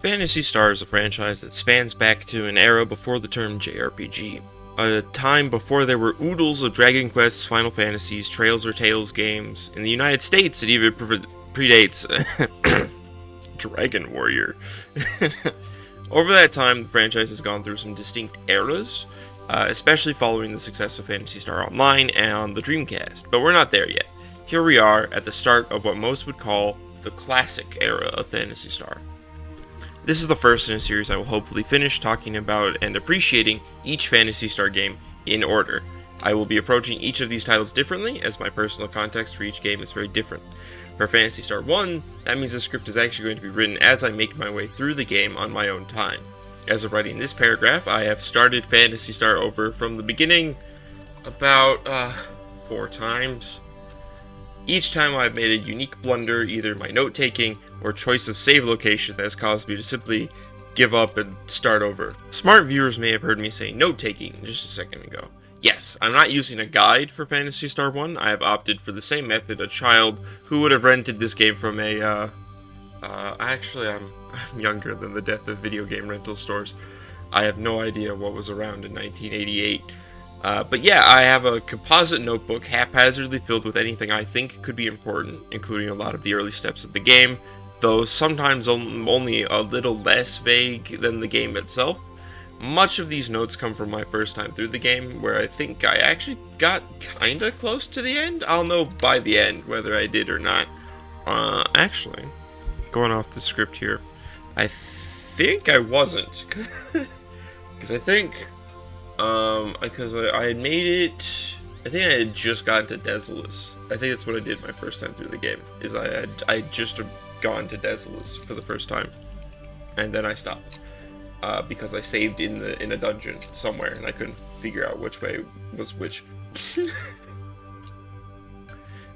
Phantasy Star is a franchise that spans back to an era before the term JRPG. A time before there were oodles of Dragon Quests, Final Fantasies, Trails or Tales games. In the United States, it even predates Dragon Warrior. Over that time, the franchise has gone through some distinct eras, especially following the success of Phantasy Star Online and on the Dreamcast, but we're not there yet. Here we are at the start of what most would call the classic era of Phantasy Star. This is the first in a series I will hopefully finish talking about and appreciating each Phantasy Star game in order. I will be approaching each of these titles differently, as my personal context for each game is very different. For Phantasy Star 1, that means the script is actually going to be written as I make my way through the game on my own time. As of writing this paragraph, I have started Phantasy Star over from the beginning about 4 times. Each time I've made a unique blunder, either my note-taking or choice of save location, that has caused me to simply give up and start over. Smart viewers may have heard me say note-taking just a second ago. Yes, I'm not using a guide for Phantasy Star 1. I have opted for the same method a child who would have rented this game from a, actually I'm younger than the death of video game rental stores. I have no idea what was around in 1988. But yeah, I have a composite notebook haphazardly filled with anything I think could be important, including a lot of the early steps of the game, though sometimes only a little less vague than the game itself. Much of these notes come from my first time through the game, where I think I actually got kinda close to the end. I'll know by the end whether I did or not. Actually, going off the script here, I think I wasn't. Because I think... because I had made it, I think I had just gotten to Desolus. I think that's what I did my first time through the game, is I had just gone to Desolus for the first time, and then I stopped, because I saved in a dungeon somewhere, and I couldn't figure out which way was which.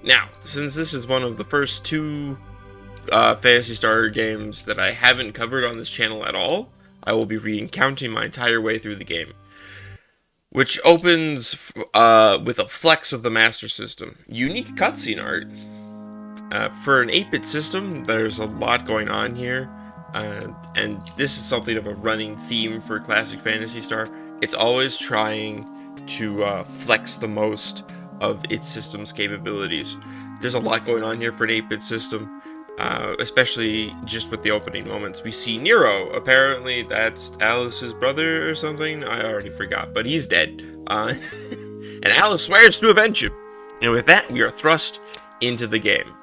Now, since this is one of the first 2 Phantasy Star games that I haven't covered on this channel at all, I will be recounting my entire way through the game, which opens with a flex of the Master System. Unique cutscene art. For an 8-bit system, there's a lot going on here, and this is something of a running theme for classic Phantasy Star. It's always trying to flex the most of its system's capabilities. There's a lot going on here for an 8-bit system. Especially just with the opening moments. We see Nero. Apparently that's Alice's brother or something. I already forgot, but he's dead. And Alice swears to avenge him. And with that, we are thrust into the game.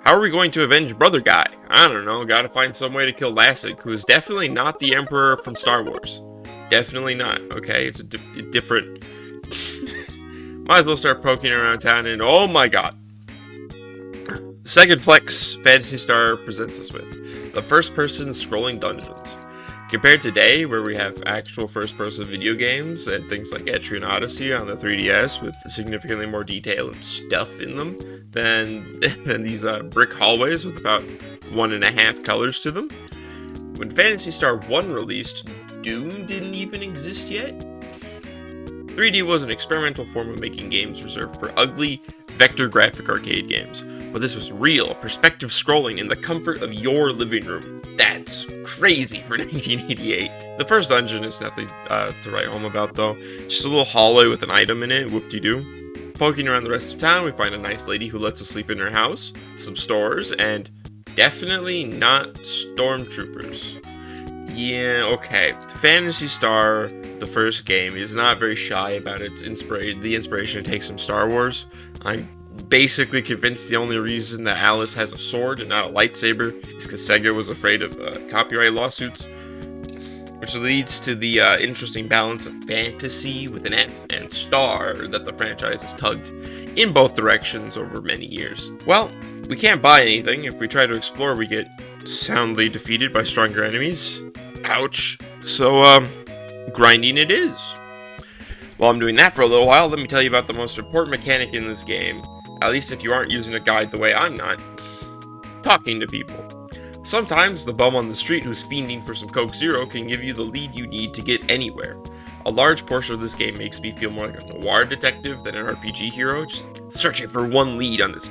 How are we going to avenge Brother Guy? I don't know. Gotta find some way to kill Lassig, who is definitely not the Emperor from Star Wars. Definitely not, okay? It's a different... Might as well start poking around town and... Oh my god. Second flex Phantasy Star presents us with: the first-person scrolling dungeons. Compared to today, where we have actual first-person video games and things like Etrian Odyssey on the 3DS with significantly more detail and stuff in them than these brick hallways with about 1.5 colors to them. When Phantasy Star 1 released, Doom didn't even exist yet. 3D was an experimental form of making games reserved for ugly, vector graphic arcade games. But this was real, perspective scrolling in the comfort of your living room. That's crazy for 1988. The first dungeon is nothing to write home about, though. Just a little hallway with an item in it, whoop-de-doo. Poking around the rest of town, we find a nice lady who lets us sleep in her house, some stores, and definitely not stormtroopers. Yeah, okay. Phantasy Star, the first game, is not very shy about the inspiration it takes from Star Wars. I'm basically convinced the only reason that Alice has a sword and not a lightsaber is because Sega was afraid of copyright lawsuits, which leads to the interesting balance of fantasy with an F and star that the franchise has tugged in both directions over many years. Well, we can't buy anything. If we try to explore, we get soundly defeated by stronger enemies. Ouch. So, grinding it is. While I'm doing that for a little while, let me tell you about the most important mechanic in this game. At least if you aren't using a guide the way I'm not. Talking to people. Sometimes the bum on the street who's fiending for some Coke Zero can give you the lead you need to get anywhere. A large portion of this game makes me feel more like a noir detective than an RPG hero, just searching for one lead on this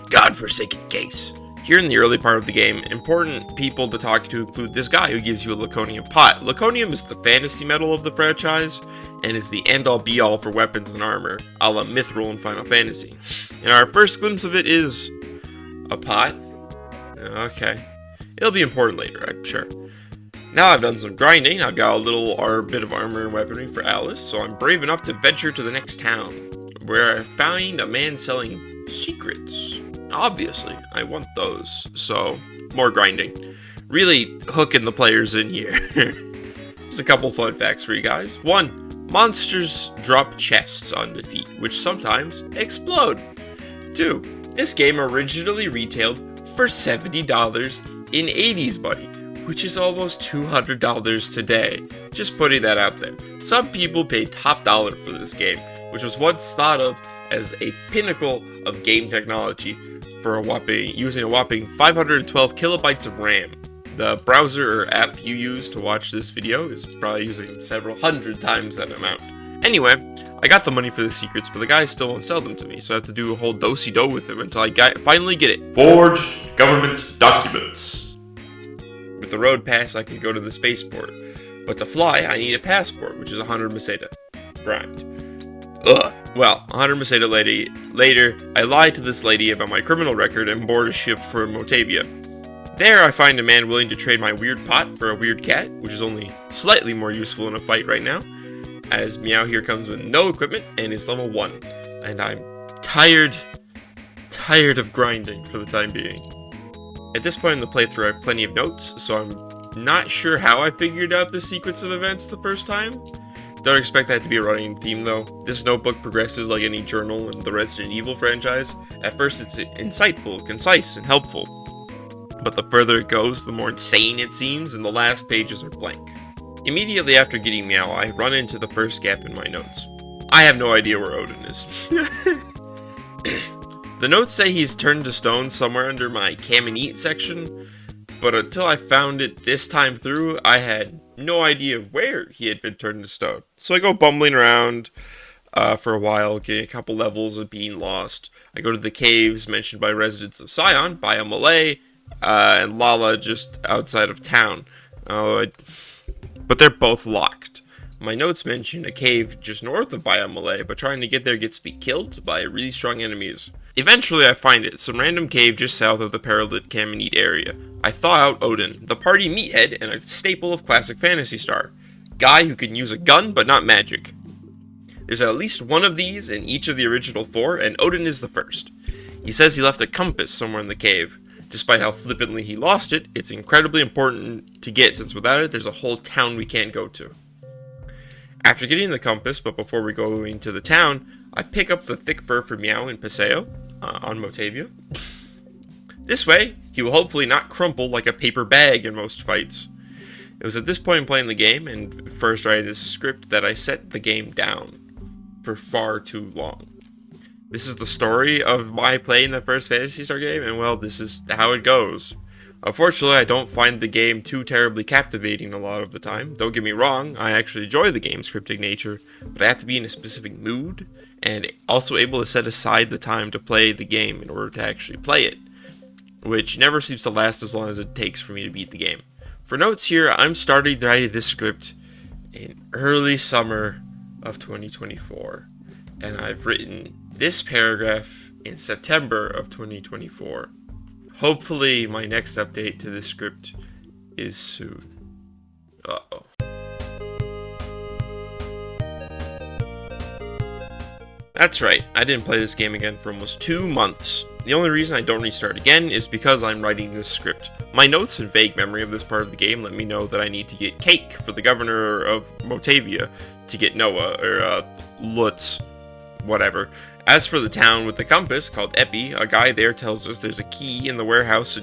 godforsaken case. Here in the early part of the game, important people to talk to include this guy who gives you a Laconium pot. Laconium is the fantasy metal of the franchise, and is the end-all be-all for weapons and armor, a la Mithril in Final Fantasy. And our first glimpse of it is a pot. Okay. It'll be important later, I'm sure. Now I've done some grinding, I've got a bit of armor and weaponry for Alice, so I'm brave enough to venture to the next town, where I find a man selling secrets. Obviously, I want those, so more grinding. Really hooking the players in here. Just a couple fun facts for you guys. 1. Monsters drop chests on defeat, which sometimes explode. 2. This game originally retailed for $70 in 80s money, which is almost $200 today. Just putting that out there. Some people paid top dollar for this game, which was once thought of as a pinnacle of game technology for using a whopping 512 kilobytes of RAM. The browser or app you use to watch this video is probably using several hundred times that amount. Anyway, I got the money for the secrets, but the guy still won't sell them to me, so I have to do a whole do-si-do with him until I finally get it. Forged government documents. With the road pass, I can go to the spaceport, but to fly, I need a passport, which is 100 Meseta. Grind. Ugh. Well, 100 Meseta later, I lied to this lady about my criminal record and board a ship for Motavia. There, I find a man willing to trade my weird pot for a weird cat, which is only slightly more useful in a fight right now, as Meow here comes with no equipment and is level 1. And I'm tired of grinding for the time being. At this point in the playthrough, I have plenty of notes, so I'm not sure how I figured out the sequence of events the first time. Don't expect that to be a running theme though. This notebook progresses like any journal in the Resident Evil franchise. At first it's insightful, concise, and helpful. But the further it goes, the more insane it seems, and the last pages are blank. Immediately after getting Meow, I run into the first gap in my notes. I have no idea where Odin is. The notes say he's turned to stone somewhere under my Cam and Eat section, but until I found it this time through, I had no idea where he had been turned to stone. So I go bumbling around for a while, getting a couple levels of being lost. I go to the caves mentioned by residents of Scion, Biome Malay, and Lala just outside of town. But they're both locked. My notes mention a cave just north of Biome Malay, but trying to get there gets me killed by really strong enemies. Eventually I find it, some random cave just south of the Paralit Cam and Eat area. I thaw out Odin, the party meathead and a staple of classic Phantasy Star. Guy who can use a gun but not magic. There's at least one of these in each of the original 4, and Odin is the first. He says he left a compass somewhere in the cave. Despite how flippantly he lost it, it's incredibly important to get, since without it, there's a whole town we can't go to. After getting the compass, but before we go into the town, I pick up the thick fur for Meow and Paseo on Motavia. This way, he will hopefully not crumple like a paper bag in most fights. It was at this point in playing the game, and first writing this script, that I set the game down for far too long. This is the story of my playing the first Phantasy Star game, and well, this is how it goes. Unfortunately, I don't find the game too terribly captivating a lot of the time. Don't get me wrong, I actually enjoy the game's cryptic nature, but I have to be in a specific mood, and also able to set aside the time to play the game in order to actually play it, which never seems to last as long as it takes for me to beat the game. For notes here, I'm starting writing this script in early summer of 2024, and I've written this paragraph in September of 2024. Hopefully my next update to this script is soon. Uh-oh. That's right, I didn't play this game again for almost 2 months. The only reason I don't restart again is because I'm writing this script. My notes and vague memory of this part of the game let me know that I need to get cake for the governor of Motavia to get Noah, or Lutz, whatever. As for the town with the compass, called Epi, a guy there tells us there's a key in the warehouse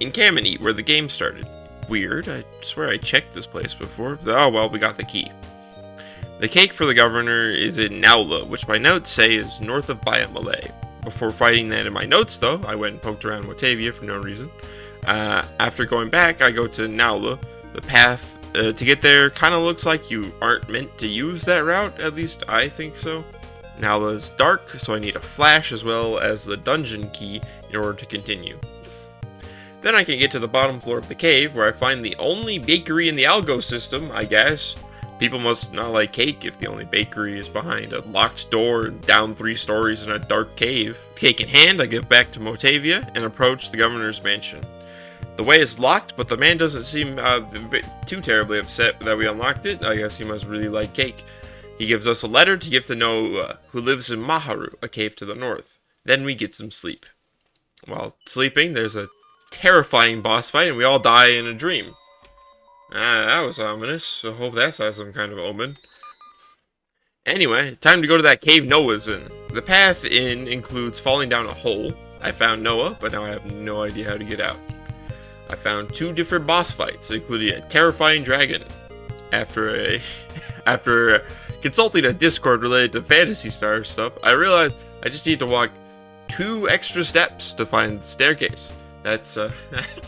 in Cam and Eat where the game started. Weird, I swear I checked this place before. Oh well, we got the key. The cake for the governor is in Naula, which my notes say is north of Biome Malay. Before fighting that in my notes though, I went and poked around Motavia for no reason. After going back, I go to Naula. The path to get there kind of looks like you aren't meant to use that route, at least I think so. Naula is dark, so I need a flash as well as the dungeon key in order to continue. Then I can get to the bottom floor of the cave, where I find the only bakery in the Algo system, I guess. People must not like cake if the only bakery is behind a locked door and down 3 stories in a dark cave. With cake in hand, I get back to Motavia and approach the governor's mansion. The way is locked, but the man doesn't seem too terribly upset that we unlocked it. I guess he must really like cake. He gives us a letter to give to Noah, who lives in Maharu, a cave to the north. Then we get some sleep. While sleeping, there's a terrifying boss fight, and we all die in a dream. That was ominous. I hope that's some kind of omen. Anyway, time to go to that cave Noah's in. The path in includes falling down a hole. I found Noah, but now I have no idea how to get out. I found 2 different boss fights, including a terrifying dragon. After consulting a Discord related to Phantasy Star stuff, I realized I just need to walk 2 extra steps to find the staircase. That's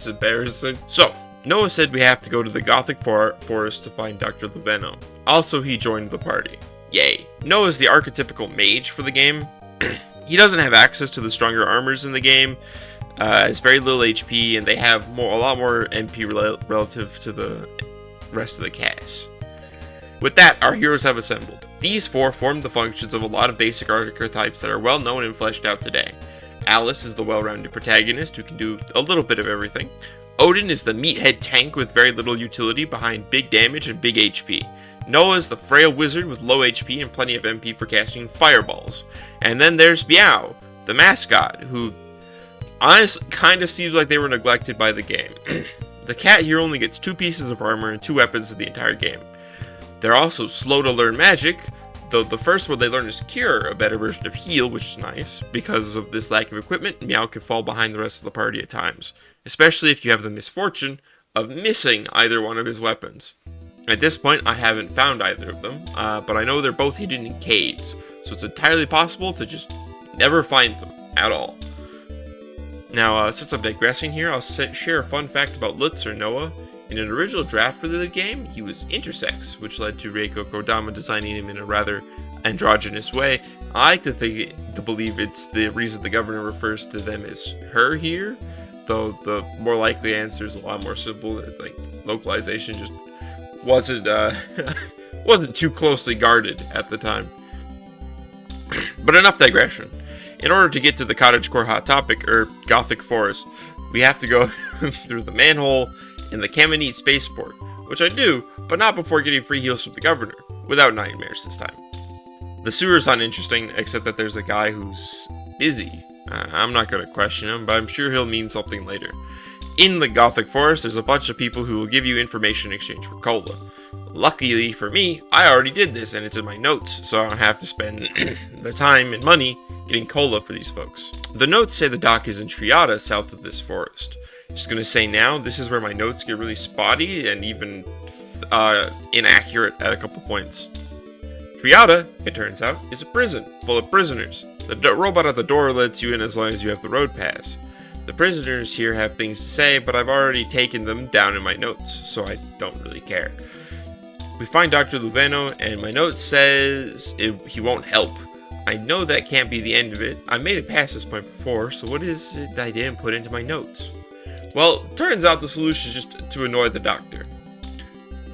embarrassing. So, Noah said we have to go to the Gothic forest to find Dr. Luveno. Also, he joined the party. Yay. Noah's the archetypical mage for the game. He doesn't have access to the stronger armors in the game. Has very little HP, and they have a lot more MP relative to the rest of the cast. With that, our heroes have assembled. These 4 form the functions of a lot of basic archetypes that are well known and fleshed out today. Alice is the well-rounded protagonist who can do a little bit of everything. Odin is the meathead tank with very little utility behind big damage and big HP. Noah is the frail wizard with low HP and plenty of MP for casting fireballs. And then there's Meow, the mascot, who honestly kind of seems like they were neglected by the game. The cat here only gets 2 pieces of armor and 2 weapons in the entire game. They're also slow to learn magic, though the first one they learn is Cure, a better version of Heal, which is nice. Because of this lack of equipment, Meow can fall behind the rest of the party at times, especially if you have the misfortune of missing either one of his weapons. At this point, I haven't found either of them, but I know they're both hidden in caves, so it's entirely possible to just never find them at all. Now, since I'm digressing here, I'll share a fun fact about Lutz, or Noah. In an original draft for the game, he was intersex, which led to Reiko Kodama designing him in a rather androgynous way. I like to believe it's the reason the governor refers to them as her here, though the more likely answer is a lot more simple. Like, localization just wasn't too closely guarded at the time. But enough digression. In order to get to the cottagecore hot topic, or Gothic Forest, we have to go through the manhole in the Caminite spaceport, which I do, but not before getting free heals from the governor, without nightmares this time. The sewer's uninteresting, except that there's a guy who's busy. I'm not going to question him, but I'm sure he'll mean something later. In the Gothic Forest, there's a bunch of people who will give you information in exchange for cola. Luckily for me, I already did this and it's in my notes, so I don't have to spend the time and money getting cola for these folks. The notes say the dock is in Triada, south of this forest. Just gonna say now, this is where my notes get really spotty and even inaccurate at a couple points. Triada, it turns out, is a prison full of prisoners. The robot at the door lets you in as long as you have the road pass. The prisoners here have things to say, but I've already taken them down in my notes, so I don't really care. We find Dr. Luveno, and my note says he won't help. I know that can't be the end of it. I made it past this point before, so what is it that I didn't put into my notes? Well, turns out the solution is just to annoy the doctor.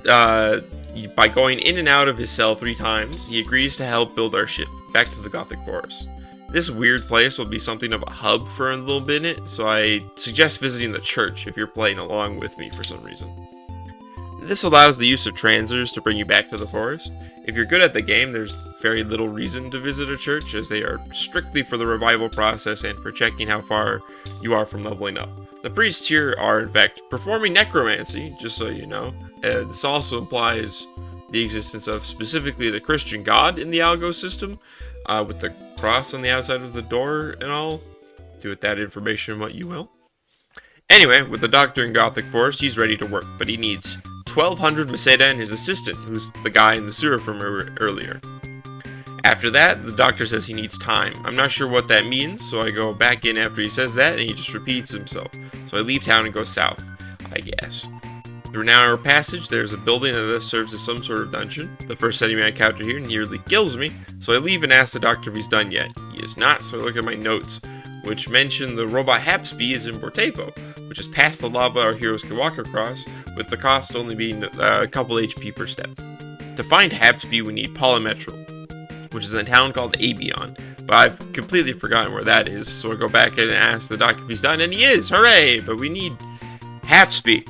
By going in and out of his cell 3 times, he agrees to help build our ship back to the Gothic Forest. This weird place will be something of a hub for a little minute, so I suggest visiting the church if you're playing along with me for some reason. This allows the use of transers to bring you back to the forest. If you're good at the game, there's very little reason to visit a church, as they are strictly for the revival process and for checking how far you are from leveling up. The priests here are, in fact, performing necromancy, just so you know. This also implies the existence of specifically the Christian God in the Algo system, with the cross on the outside of the door and all. Do with that information what you will. Anyway, with the doctor in Gothic Forest, he's ready to work, but he needs 1,200 Maseda and his assistant, who's the guy in the sewer from earlier. After that, the doctor says he needs time. I'm not sure what that means, so I go back in after he says that, and he just repeats himself. So I leave town and go south, I guess. Through a narrow passage, there's a building that serves as some sort of dungeon. The first enemy I encounter here nearly kills me, so I leave and ask the doctor if he's done yet. He is not, so I look at my notes, which mention the robot Hapsby is in Bortefo, which is past the lava our heroes can walk across, with the cost only being a couple HP per step. To find Habsby, we need Polymetral, which is in a town called Abion, but I've completely forgotten where that is, so I go back and ask the doc if he's done, and he is! Hooray! But we need Habsby.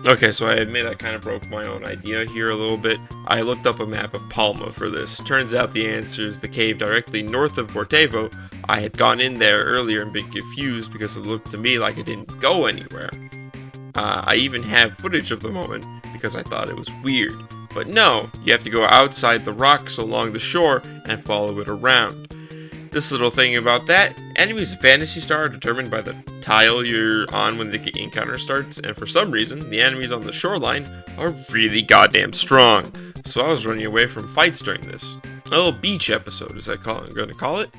Okay, so I admit I kind of broke my own idea here a little bit. I looked up a map of Palma for this. Turns out the answer is the cave directly north of Bortevo. I had gone in there earlier and been confused because it looked to me like it didn't go anywhere. I even have footage of the moment because I thought it was weird. But no, you have to go outside the rocks along the shore and follow it around. This little thing about that, enemies in Phantasy Star are determined by the tile you're on when the encounter starts, and for some reason, the enemies on the shoreline are really goddamn strong. So I was running away from fights during this. A little beach episode, as I'm going to call it.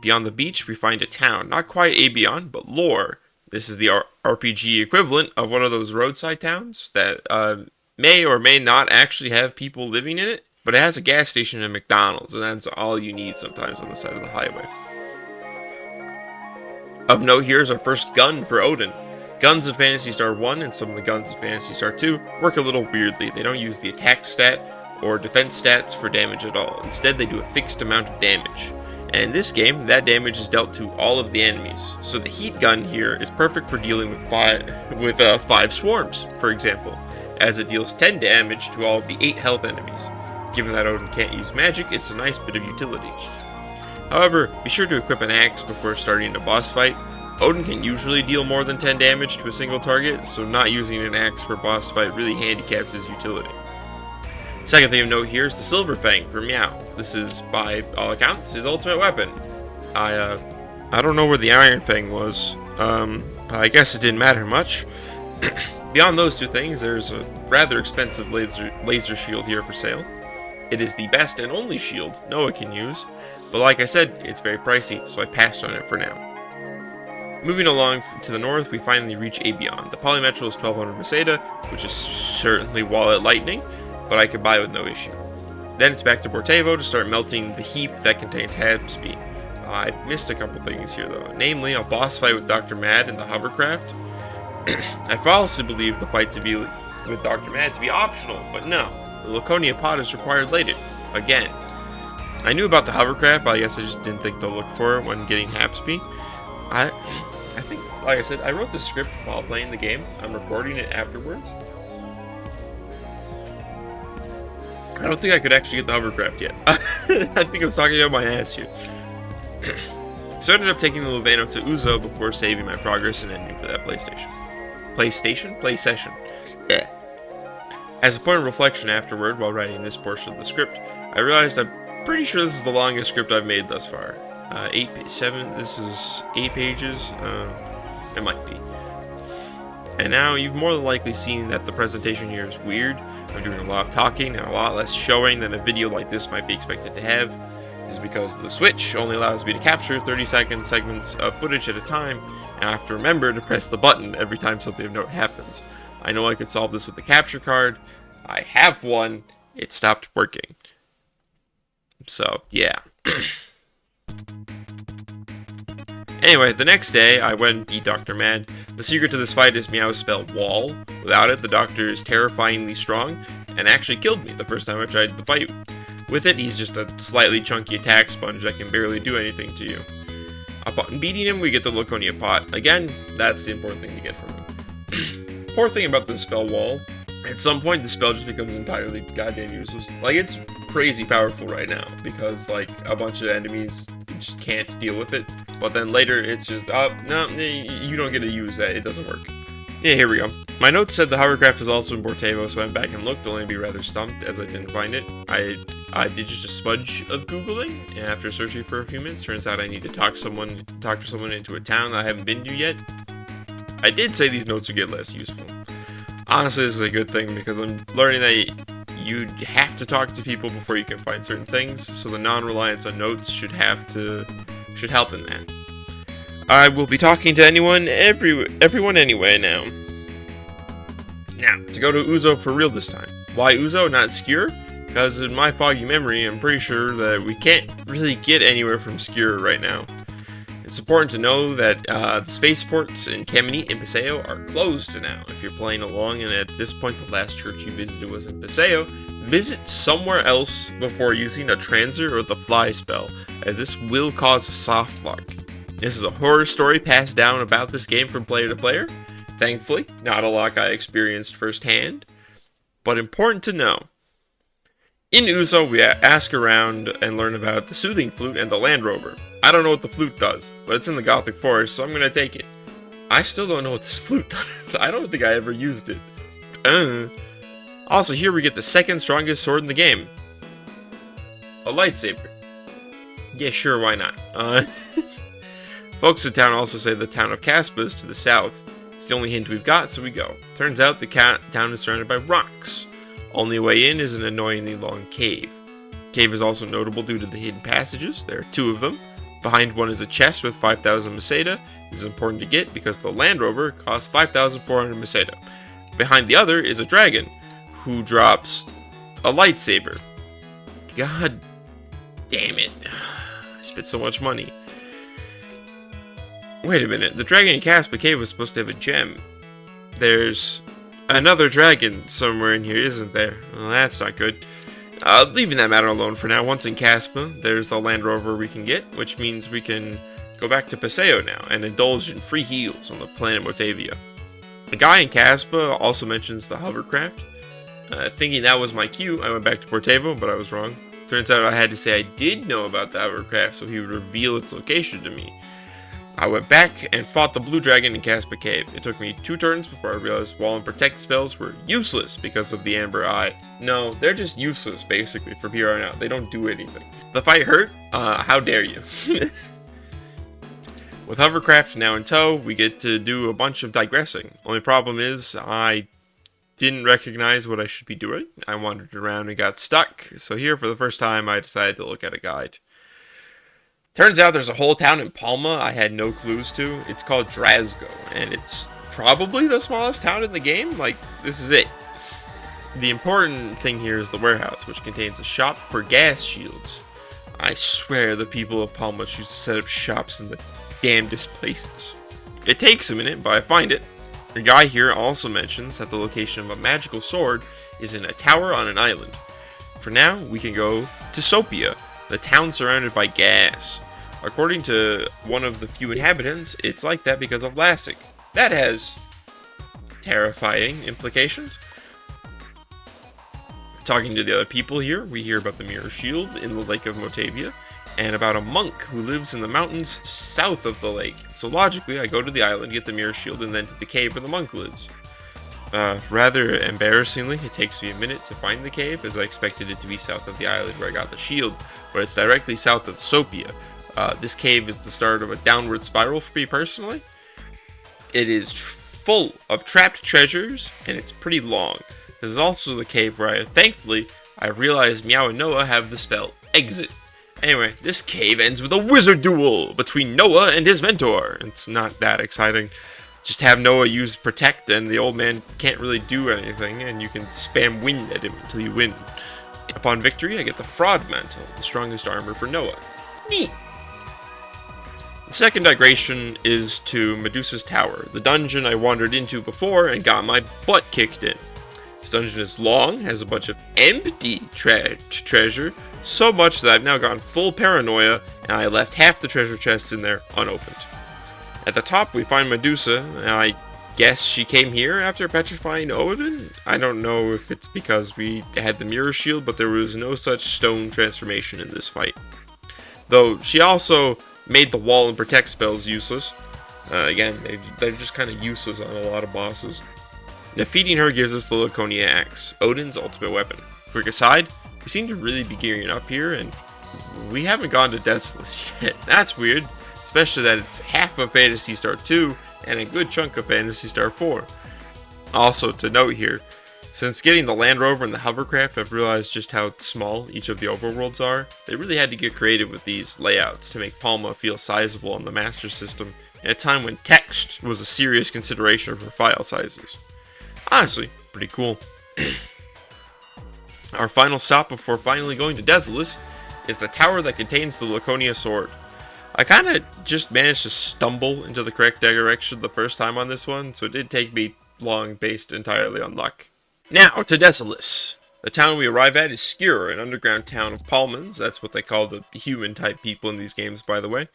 Beyond the beach, we find a town, not quite Abion, but Lore. This is the RPG equivalent of one of those roadside towns that may or may not actually have people living in it. But it has a gas station and McDonald's, and that's all you need sometimes on the side of the highway. Of note here is our first gun for Odin. Guns in Phantasy Star 1 and some of the guns in Phantasy Star 2 work a little weirdly. They don't use the attack stat or defense stats for damage at all. Instead, they do a fixed amount of damage. And in this game, that damage is dealt to all of the enemies. So the heat gun here is perfect for dealing with five swarms, for example, as it deals 10 damage to all of the 8 health enemies. Given that Odin can't use magic, it's a nice bit of utility. However, be sure to equip an axe before starting a boss fight. Odin can usually deal more than 10 damage to a single target, so not using an axe for a boss fight really handicaps his utility. Second thing of note here is the Silver Fang for Meow. This is, by all accounts, his ultimate weapon. I don't know where the Iron Fang was, but I guess it didn't matter much. Beyond those two things, there's a rather expensive laser shield here for sale. It is the best and only shield Noah can use, but like I said, it's very pricey, so I passed on it for now. Moving along to the north, we finally reach Abion. The Polymetral is 1200 Meseta, which is certainly wallet lightning, but I could buy with no issue. Then it's back to Bortevo to start melting the heap that contains Habsby. I missed a couple things here though, namely a boss fight with Dr. Mad in the hovercraft. I falsely believed the fight with Dr. Mad to be optional, but no. The Laconia pot is required later, again. I knew about the hovercraft, but I guess I just didn't think to look for it when getting Habsby. I think, like I said, I wrote the script while playing the game. I'm recording it afterwards. I don't think I could actually get the hovercraft yet. I think I was talking out my ass here. So I ended up taking the Levano to Uzo before saving my progress and ending for that PlayStation. Play session. Yeah. As a point of reflection afterward, while writing this portion of the script, I realized I'm pretty sure this is the longest script I've made thus far. This is 8 pages, it might be. And now you've more than likely seen that the presentation here is weird. I'm doing a lot of talking and a lot less showing than a video like this might be expected to have. This is because the Switch only allows me to capture 30-second segments of footage at a time, and I have to remember to press the button every time something of note happens. I know I could solve this with the capture card. I have one. It stopped working. So, yeah. Anyway, the next day, I went and beat Dr. Mad. The secret to this fight is Meow's spell Wall. Without it, the Doctor is terrifyingly strong, and actually killed me the first time I tried the fight. With it, he's just a slightly chunky attack sponge that can barely do anything to you. Upon beating him, we get the Laconia pot. Again, that's the important thing to get from him. Poor thing about the spell Wall, at some point the spell just becomes entirely goddamn useless. Like, it's crazy powerful right now, because, like, a bunch of enemies just can't deal with it. But then later, it's just, no, you don't get to use that, it doesn't work. Yeah, here we go. My notes said the hovercraft was also in Bortevo, so I went back and looked, only to be rather stumped, as I didn't find it. I did just a smudge of Googling, and after searching for a few minutes, turns out I need to talk to someone into a town that I haven't been to yet. I did say these notes would get less useful. Honestly, this is a good thing, because I'm learning that you have to talk to people before you can find certain things, so the non-reliance on notes should help in that. I will be talking to everyone anyway now. Now, to go to Uzo for real this time. Why Uzo, not Skyr? Because in my foggy memory, I'm pretty sure that we can't really get anywhere from Skyr right now. It's important to know that the spaceports in Kamini and Paseo are closed now. If you're playing along and at this point the last church you visited was in Paseo, visit somewhere else before using a transit or the fly spell, as this will cause a soft lock. This is a horror story passed down about this game from player to player. Thankfully, not a lock I experienced firsthand, but important to know. In Uzo, we ask around and learn about the Soothing Flute and the Land Rover. I don't know what the flute does, but it's in the Gothic Forest, so I'm going to take it. I still don't know what this flute does. I don't think I ever used it. Also, here we get the second strongest sword in the game. A lightsaber. Yeah, sure, why not? Folks in town also say the town of Caspa is to the south. It's the only hint we've got, so we go. Turns out the town is surrounded by rocks. Only way in is an annoyingly long cave. Cave is also notable due to the hidden passages. There are 2 of them. Behind one is a chest with 5,000 Meseta. This is important to get because the Land Rover costs 5,400 Meseta. Behind the other is a dragon, who drops a lightsaber. God damn it. I spent so much money. Wait a minute, the dragon in Caspa Cave was supposed to have a gem. There's another dragon somewhere in here, isn't there? Well, that's not good. Leaving that matter alone for now. Once in Caspa, there's the Land Rover we can get, which means we can go back to Paseo now and indulge in free heals on the planet Motavia. The guy in Caspa also mentions the hovercraft. Thinking that was my cue, I went back to Portevo, but I was wrong. Turns out I had to say I did know about the hovercraft so he would reveal its location to me. I went back and fought the blue dragon in Caspa Cave. It took me 2 turns before I realized wall and protect spells were useless because of the amber eye. No, they're just useless basically from here on out. They don't do anything. The fight hurt? How dare you. With hovercraft now in tow, we get to do a bunch of digressing. Only problem is I didn't recognize what I should be doing. I wandered around and got stuck. So here for the first time I decided to look at a guide. Turns out there's a whole town in Palma I had no clues to. It's called Drasgo, and it's probably the smallest town in the game. Like, this is it. The important thing here is the warehouse, which contains a shop for gas shields. I swear the people of Palma choose to set up shops in the damnedest places. It takes a minute, but I find it. The guy here also mentions that the location of a magical sword is in a tower on an island. For now, we can go to Sopia, the town surrounded by gas. According to one of the few inhabitants, it's like that because of Lassic. That has terrifying implications. Talking to the other people here, we hear about the Mirror Shield in the Lake of Motavia, and about a monk who lives in the mountains south of the lake. So logically, I go to the island, get the Mirror Shield, and then to the cave where the monk lives. Rather embarrassingly, it takes me a minute to find the cave, as I expected it to be south of the island where I got the shield, but it's directly south of Sopia. This cave is the start of a downward spiral for me personally. It is full of trapped treasures, and it's pretty long. This is also the cave where thankfully, I realized Meow and Noah have the spell Exit. Anyway, this cave ends with a wizard duel between Noah and his mentor. It's not that exciting. Just have Noah use Protect, and the old man can't really do anything, and you can spam wind at him until you win. Upon victory, I get the Fraud Mantle, the strongest armor for Noah. Neat! The second digression is to Medusa's Tower, the dungeon I wandered into before and got my butt kicked in. This dungeon is long, has a bunch of empty treasure, so much that I've now gone full paranoia, and I left half the treasure chests in there unopened. At the top, we find Medusa, and I guess she came here after petrifying Odin? I don't know if it's because we had the Mirror Shield, but there was no such stone transformation in this fight. Though, she also made the Wall and Protect spells useless. Again, they're just kind of useless on a lot of bosses. Defeating her gives us the Laconia Axe, Odin's ultimate weapon. Quick aside, we seem to really be gearing up here, and we haven't gone to Deathless yet. That's weird. Especially that it's half of Phantasy Star 2 and a good chunk of Phantasy Star 4. Also, to note here, since getting the Land Rover and the hovercraft, I've realized just how small each of the overworlds are. They really had to get creative with these layouts to make Palma feel sizable on the Master System in a time when text was a serious consideration for file sizes. Honestly, pretty cool. Our final stop before finally going to Desolus is the tower that contains the Laconia Sword. I kind of just managed to stumble into the correct direction the first time on this one, so it did take me long based entirely on luck. Now, to Desolus. The town we arrive at is Skir, an underground town of Palmans. That's what they call the human-type people in these games, by the way.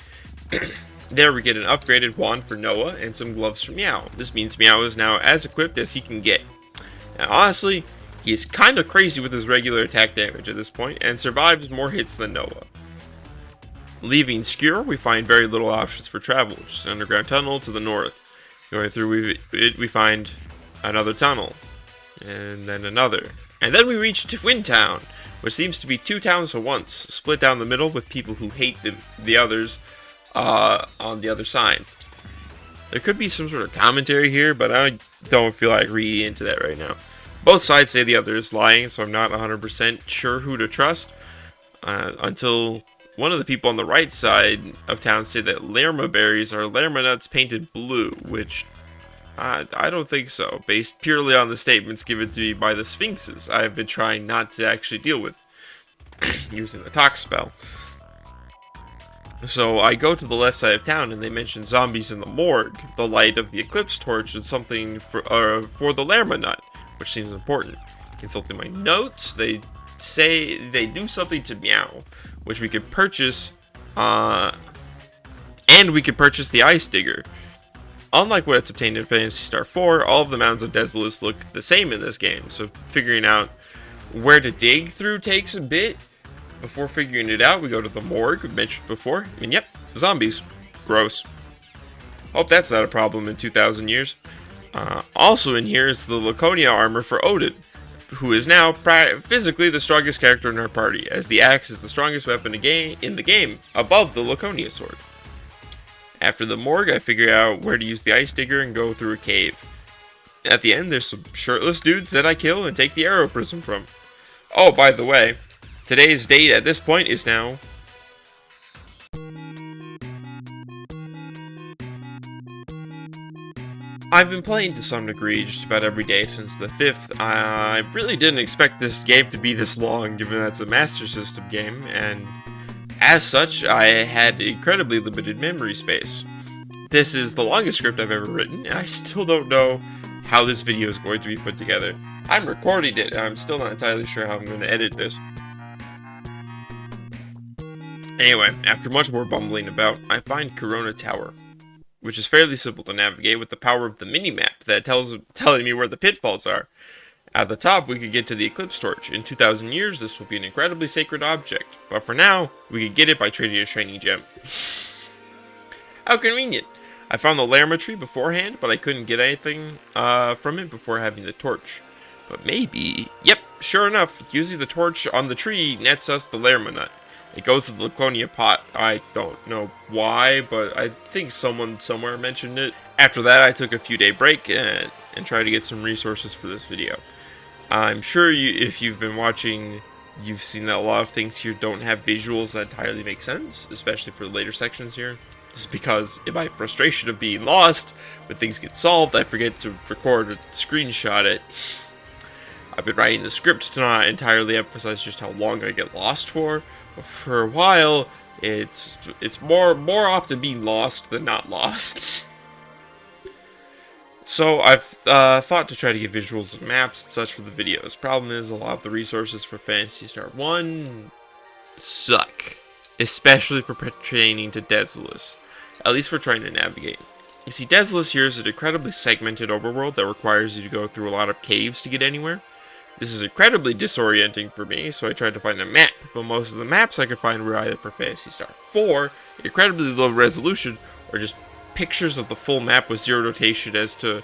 There we get an upgraded wand for Noah and some gloves for Meow. This means Meow is now as equipped as he can get. Now, honestly, he is kind of crazy with his regular attack damage at this point, and survives more hits than Noah. Leaving Skir, we find very little options for travel. Just an underground tunnel to the north. Going through we find another tunnel. And then another. And then we reach Twin Town, which seems to be two towns at once, split down the middle with people who hate the others on the other side. There could be some sort of commentary here, but I don't feel like reading into that right now. Both sides say the other is lying, so I'm not 100% sure who to trust, until one of the people on the right side of town say that lerma berries are lerma nuts painted blue, which I don't think so, based purely on the statements given to me by the Sphinxes I have been trying not to actually deal with, using the talk spell. So I go to the left side of town and they mention zombies in the morgue, the light of the eclipse torch, and something for the lerma nut, which seems important. Consulting my notes, they say they do something to Meow, which we could purchase, and we could purchase the ice digger. Unlike what it's obtained in Phantasy Star 4, all of the mounds of Desolus look the same in this game, so figuring out where to dig through takes a bit. Before figuring it out, we go to the morgue, we mentioned before, and yep, zombies. Gross. Hope that's not a problem in 2,000 years. Also in here is the Laconia armor for Odin, who is now physically the strongest character in our party, as the axe is the strongest weapon in the game, above the Laconia sword. After the morgue, I figure out where to use the ice digger and go through a cave. At the end, there's some shirtless dudes that I kill and take the arrow prism from. Oh, by the way, today's date at this point is now... I've been playing to some degree just about every day since the 5th. I really didn't expect this game to be this long, given that it's a Master System game, and as such, I had incredibly limited memory space. This is the longest script I've ever written, and I still don't know how this video is going to be put together. I'm recording it, and I'm still not entirely sure how I'm going to edit this. Anyway, after much more bumbling about, I find Corona Tower, which is fairly simple to navigate with the power of the minimap that telling me where the pitfalls are. At the top, we could get to the Eclipse Torch. In 2,000 years, this will be an incredibly sacred object, but for now, we could get it by trading a shiny gem. How convenient! I found the Lerma tree beforehand, but I couldn't get anything from it before having the torch. But maybe... Yep, sure enough, using the torch on the tree nets us the Lerma nut. It goes to the Laconia pot. I don't know why, but I think someone somewhere mentioned it. After that, I took a few-day break and tried to get some resources for this video. I'm sure if you've been watching, you've seen that a lot of things here don't have visuals that entirely make sense, especially for the later sections here. Just because, in my frustration of being lost, when things get solved, I forget to record or screenshot it. I've been writing the script to not entirely emphasize just how long I get lost for, but for a while, it's more often being lost than not lost. So I've thought to try to get visuals and maps and such for the videos. Problem is, a lot of the resources for Phantasy Star 1 suck, especially pertaining to Desolus, at least for trying to navigate. You see, Desolus here is an incredibly segmented overworld that requires you to go through a lot of caves to get anywhere. This is incredibly disorienting for me, so I tried to find a map, but most of the maps I could find were either for Phantasy Star 4, incredibly low resolution, or just pictures of the full map with zero notation as to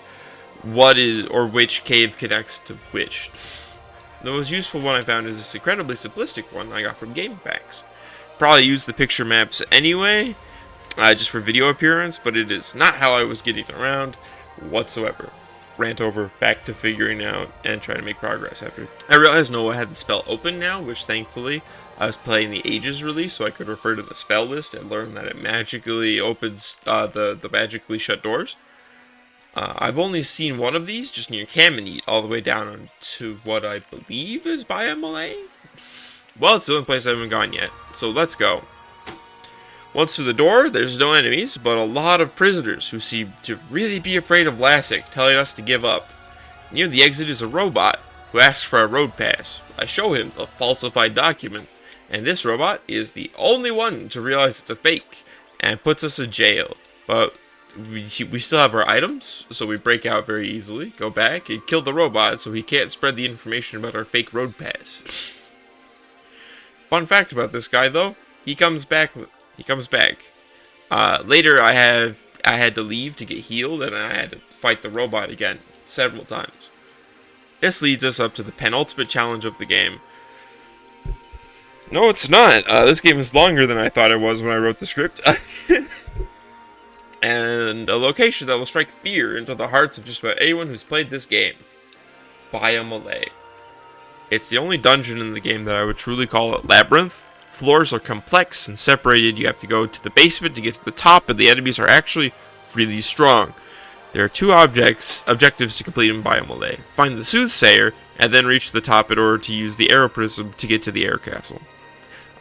what is or which cave connects to which. The most useful one I found is this incredibly simplistic one I got from GameFAQs. Probably use the picture maps anyway, just for video appearance, but it is not how I was getting around whatsoever. Rant over, back to figuring out and trying to make progress after. I realized Noah had the spell open now, which thankfully I was playing the Ages release, so I could refer to the spell list and learn that it magically opens the magically shut doors. I've only seen one of these just near Caminite, all the way down to what I believe is Biomale. Well, it's the only place I haven't gone yet, so let's go. Once through the door, there's no enemies, but a lot of prisoners who seem to really be afraid of Lassic, telling us to give up. Near the exit is a robot who asks for a road pass. I show him the falsified document, and this robot is the only one to realize it's a fake, and puts us in jail. But we still have our items, so we break out very easily, go back, and kill the robot so he can't spread the information about our fake road pass. Fun fact about this guy, though, he comes back. Later, I had to leave to get healed, and I had to fight the robot again several times. This leads us up to the penultimate challenge of the game. No, it's not. This game is longer than I thought it was when I wrote the script. And a location that will strike fear into the hearts of just about anyone who's played this game. Biome. It's the only dungeon in the game that I would truly call a labyrinth. Floors are complex and separated. You have to go to the basement to get to the top, and the enemies are actually really strong. There are two objectives to complete in Biome. Find the Soothsayer, and then reach the top in order to use the Air Prism to get to the Air Castle.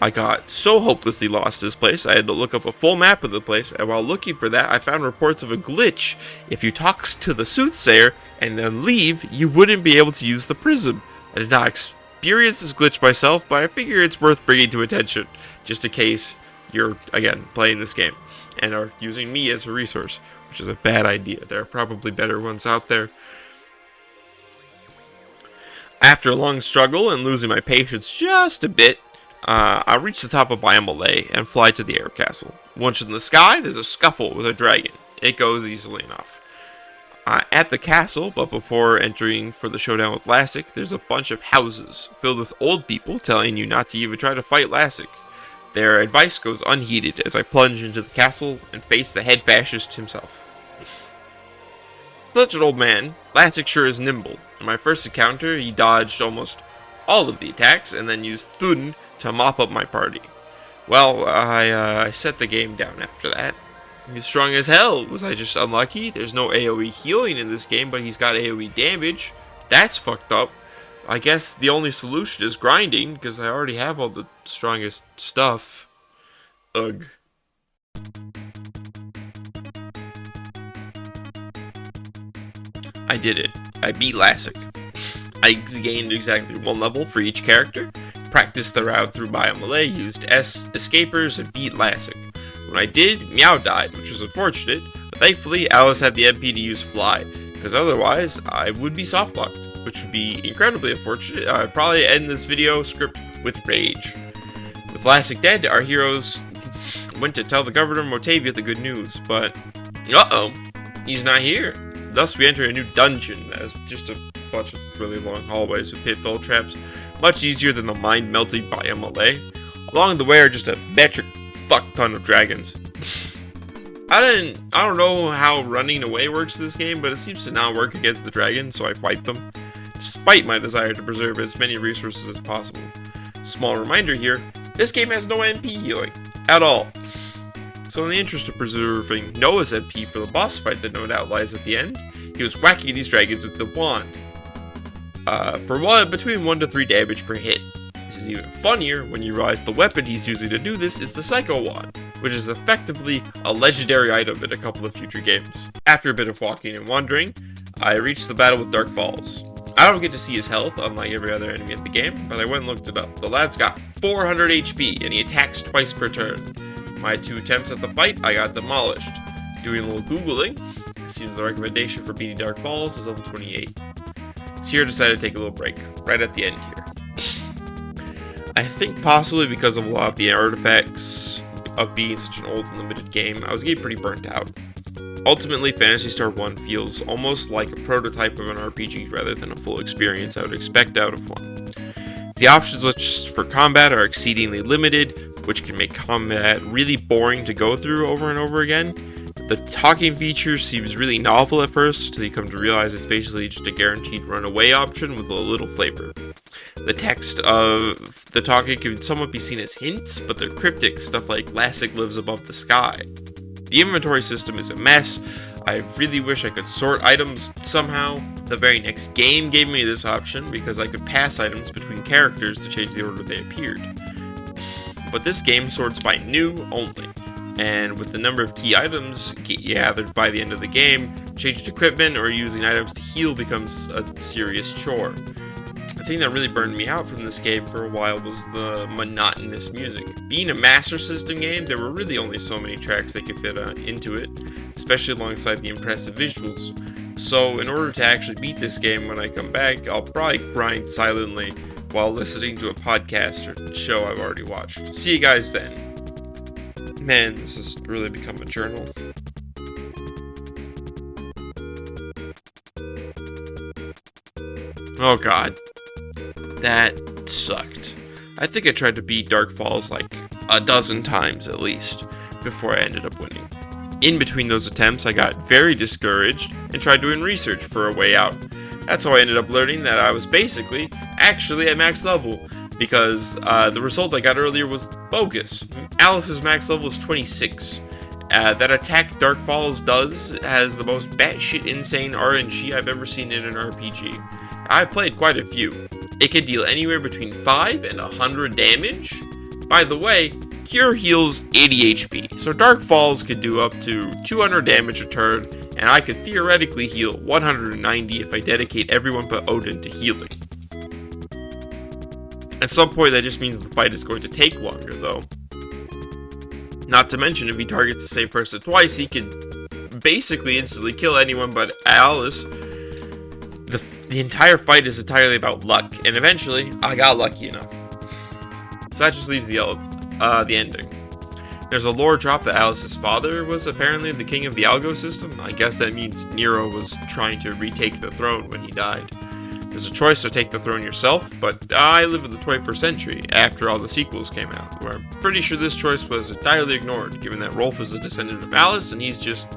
I got so hopelessly lost this place, I had to look up a full map of the place, and while looking for that, I found reports of a glitch. If you talk to the Soothsayer and then leave, you wouldn't be able to use the prism. I did not experience this glitch myself, but I figure it's worth bringing to attention, just in case you're, again, playing this game, and are using me as a resource, which is a bad idea. There are probably better ones out there. After a long struggle and losing my patience just a bit, I reach the top of Biome and fly to the Air Castle. Once in the sky, there's a scuffle with a dragon. It goes easily enough. At the castle, but before entering for the showdown with Lassic, there's a bunch of houses filled with old people telling you not to even try to fight Lassic. Their advice goes unheeded as I plunge into the castle and face the head fascist himself. Such an old man, Lassic sure is nimble. In my first encounter, he dodged almost all of the attacks and then used Thun to mop up my party. Well, I set the game down after that. He was strong as hell. Was I just unlucky? There's no AoE healing in this game, but he's got AoE damage. That's fucked up. I guess the only solution is grinding, because I already have all the strongest stuff. Ugh. I did it. I beat Lassic. I gained exactly one level for each character, practiced the route through Biome, used escapers, and beat Lassic. When I did, Meow died, which was unfortunate, but thankfully Alice had the MP to use Fly, because otherwise I would be softlocked, which would be incredibly unfortunate. I'd probably end this video script with rage. With Lassic dead, our heroes went to tell the governor Motavia the good news, but uh-oh, he's not here. Thus we enter a new dungeon that is just a bunch of really long hallways with pitfall traps, much easier than the mind-melting Biome. Along the way are just a metric fuck ton of dragons. I don't know how running away works in this game, but it seems to not work against the dragons, so I fight them, despite my desire to preserve as many resources as possible. Small reminder here, this game has no MP healing, at all. So in the interest of preserving Noah's MP for the boss fight that no doubt lies at the end, he was whacking these dragons with the wand. Between 1 to 3 damage per hit. This is even funnier when you realize the weapon he's using to do this is the Psycho Wand, which is effectively a legendary item in a couple of future games. After a bit of walking and wandering, I reached the battle with Dark Falls. I don't get to see his health, unlike every other enemy in the game, but I went and looked it up. The lad's got 400 HP, and he attacks twice per turn. My 2 attempts at the fight, I got demolished. Doing a little googling, it seems the recommendation for beating Dark Falls is level 28. So here I decided to take a little break, right at the end here. I think possibly because of a lot of the artifacts of being such an old and limited game, I was getting pretty burnt out. Ultimately, Phantasy Star 1 feels almost like a prototype of an RPG rather than a full experience I would expect out of one. The options for combat are exceedingly limited, which can make combat really boring to go through over and over again. The talking feature seems really novel at first, till you come to realize it's basically just a guaranteed runaway option with a little flavor. The text of the talking can somewhat be seen as hints, but they're cryptic, stuff like Lassic lives above the sky. The inventory system is a mess. I really wish I could sort items somehow. The very next game gave me this option because I could pass items between characters to change the order they appeared. But this game sorts by new only. and with the number of key items gathered by the end of the game, changing equipment or using items to heal becomes a serious chore. The thing that really burned me out from this game for a while was the monotonous music. Being a Master System game, there were really only so many tracks they could fit into it, especially alongside the impressive visuals. So in order to actually beat this game when I come back, I'll probably grind silently while listening to a podcast or show I've already watched. See you guys then. Man, this has really become a journal. Oh god. That sucked. I think I tried to beat Dark Falls like a dozen times at least before I ended up winning. In between those attempts, I got very discouraged and tried doing research for a way out. That's how I ended up learning that I was basically actually at max level, because the result I got earlier was bogus. Alice's max level is 26. That attack Dark Falls does has the most batshit insane RNG I've ever seen in an RPG. I've played quite a few. It can deal anywhere between 5 and 100 damage. By the way, Cure heals 80 HP, so Dark Falls could do up to 200 damage a turn, and I could theoretically heal 190 if I dedicate everyone but Odin to healing. At some point that just means the fight is going to take longer though. Not to mention, if he targets the same person twice, he can basically instantly kill anyone but Alice. The entire fight is entirely about luck, and eventually, I got lucky enough. So that just leaves the ending. There's a lore drop that Alice's father was apparently the king of the Algo system. I guess that means Nero was trying to retake the throne when he died. There's a choice to take the throne yourself, but I live in the 21st century after all the sequels came out, where I'm pretty sure this choice was entirely ignored, given that Rolf is a descendant of Alice and he's just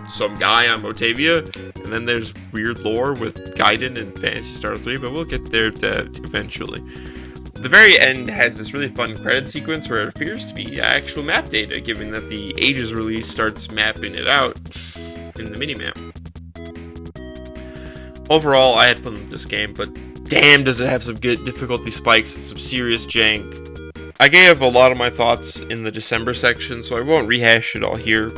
some guy on Motavia, and then there's weird lore with Gaiden and Phantasy Star 3, but we'll get there eventually. The very end has this really fun credit sequence where it appears to be actual map data, given that the Ages release starts mapping it out in the minimap. Overall, I had fun with this game, but damn does it have some good difficulty spikes and some serious jank. I gave a lot of my thoughts in the December section, so I won't rehash it all here.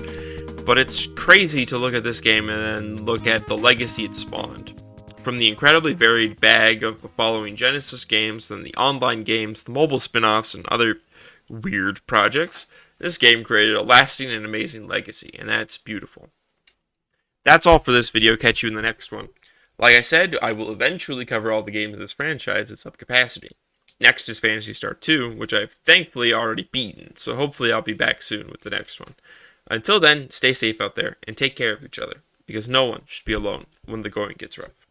But it's crazy to look at this game and then look at the legacy it spawned. From the incredibly varied bag of the following Genesis games, then the online games, the mobile spin-offs, and other weird projects, this game created a lasting and amazing legacy, and that's beautiful. That's all for this video. Catch you in the next one. Like I said, I will eventually cover all the games of this franchise at some capacity. Next is Phantasy Star 2, which I've thankfully already beaten, so hopefully I'll be back soon with the next one. Until then, stay safe out there and take care of each other, because no one should be alone when the going gets rough.